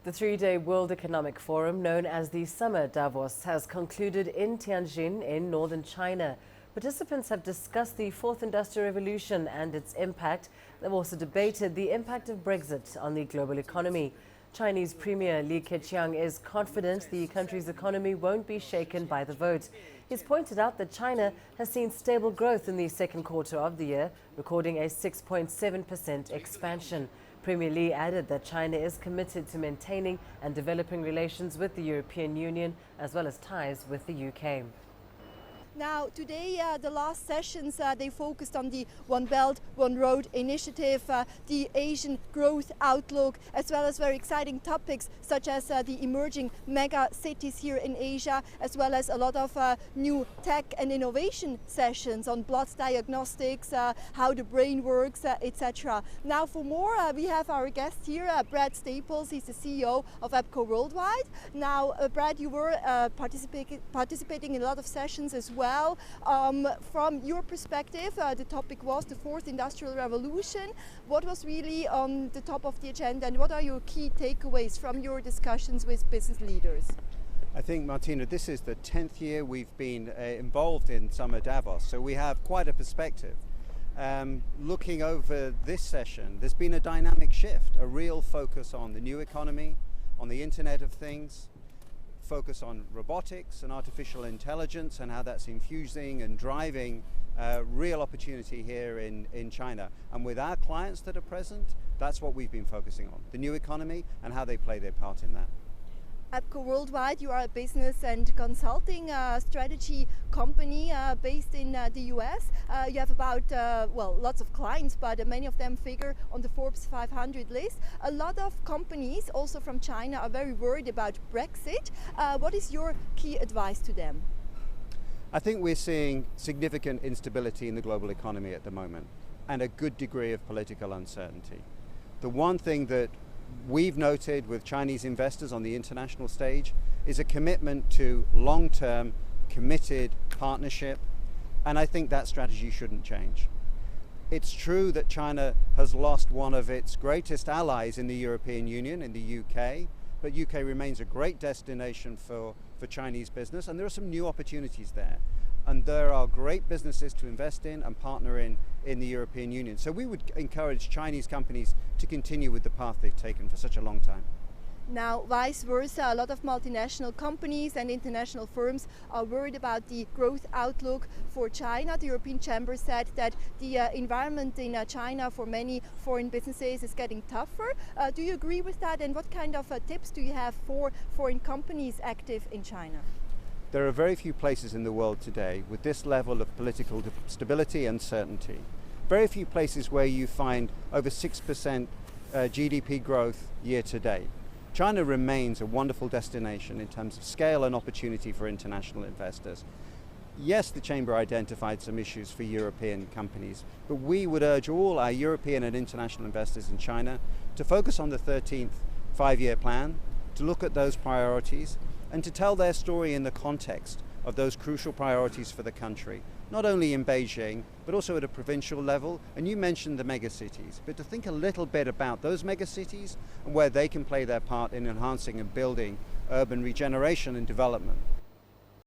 The three-day World Economic Forum, known as the Summer Davos, has concluded in Tianjin in northern China. Participants have discussed the Fourth Industrial Revolution and its impact. They've also debated the impact of Brexit on the global economy. Chinese Premier Li Keqiang is confident the country's economy won't be shaken by the vote. He's pointed out that China has seen stable growth in the second quarter of the year, recording a 6.7% expansion. Premier Li added that China is committed to maintaining and developing relations with the European Union as well as ties with the UK. Now, today, the last sessions, they focused on the One Belt, One Road initiative, the Asian growth outlook, as well as very exciting topics such as the emerging mega cities here in Asia, as well as a lot of new tech and innovation sessions on blood diagnostics, how the brain works, etc. Now, for more, we have our guest here, Brad Staples. He's the CEO of EPCO Worldwide. Now, Brad, you were participating in a lot of sessions as well. From your perspective, the topic was the Fourth Industrial Revolution. What was really on the top of the agenda, and what are your key takeaways from your discussions with business leaders? I think, Martina, this is the 10th year we've been involved in Summer Davos, so we have quite a perspective. Looking over this session, there's been a dynamic shift, a real focus on the new economy, on the Internet of Things, focus on robotics and artificial intelligence and how that's infusing and driving real opportunity here in China. And with our clients that are present, that's what we've been focusing on, the new economy and how they play their part in that. EPCO Worldwide, you are a business and consulting strategy company based in the US. You have about, lots of clients, but many of them figure on the Forbes 500 list. A lot of companies, also from China, are very worried about Brexit. What is your key advice to them? I think we're seeing significant instability in the global economy at the moment and a good degree of political uncertainty. The one thing that we've noted with Chinese investors on the international stage is a commitment to long-term committed partnership, and I think that strategy shouldn't change. It's true that China has lost one of its greatest allies in the European Union, in the UK, but UK remains a great destination for Chinese business, and there are some new opportunities there. And there are great businesses to invest in and partner in the European Union. So we would encourage Chinese companies to continue with the path they've taken for such a long time. Now, vice versa, a lot of multinational companies and international firms are worried about the growth outlook for China. The European Chamber said that the environment in China for many foreign businesses is getting tougher. Do you agree with that? And what kind of tips do you have for foreign companies active in China? There are very few places in the world today with this level of political stability and certainty. Very few places where you find over 6% GDP growth year to date. China remains a wonderful destination in terms of scale and opportunity for international investors. Yes, the Chamber identified some issues for European companies, but we would urge all our European and international investors in China to focus on the 13th five-year plan, to look at those priorities, and to tell their story in the context of those crucial priorities for the country, not only in Beijing, but also at a provincial level. And you mentioned the megacities, but to think a little bit about those megacities and where they can play their part in enhancing and building urban regeneration and development.